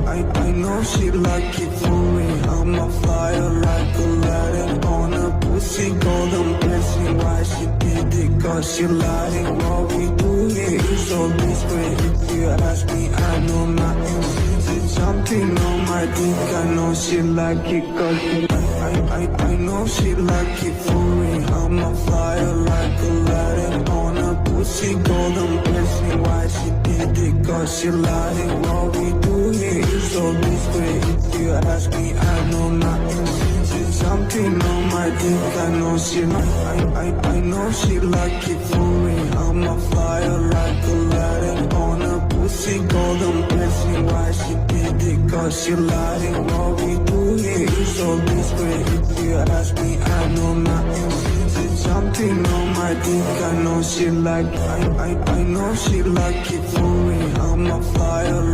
I know she like it for me. I'm a flyer like Aladdin on a pussy golden blessing. Why she did it? Cause she lied it. What we do here is so discreet. If you ask me, I know nothing. She's jumping on my dick. I know she like it cause I know she like it for me. I'm a flyer like Aladdin on a pussy golden blessing. Why she did it? Cause she lied it. What we do here is so discreet. If you ask me, I know nothing. She's jumping on my dick. I know she I know she like it for me. I'm a flyer like Aladdin on a pussy golden blessing. Why she did it? Cause she lied it. What we do here is so discreet. If you ask me, I know nothing. She's jumping on my dick. I know she like I know she like it for me. I'm a flyer.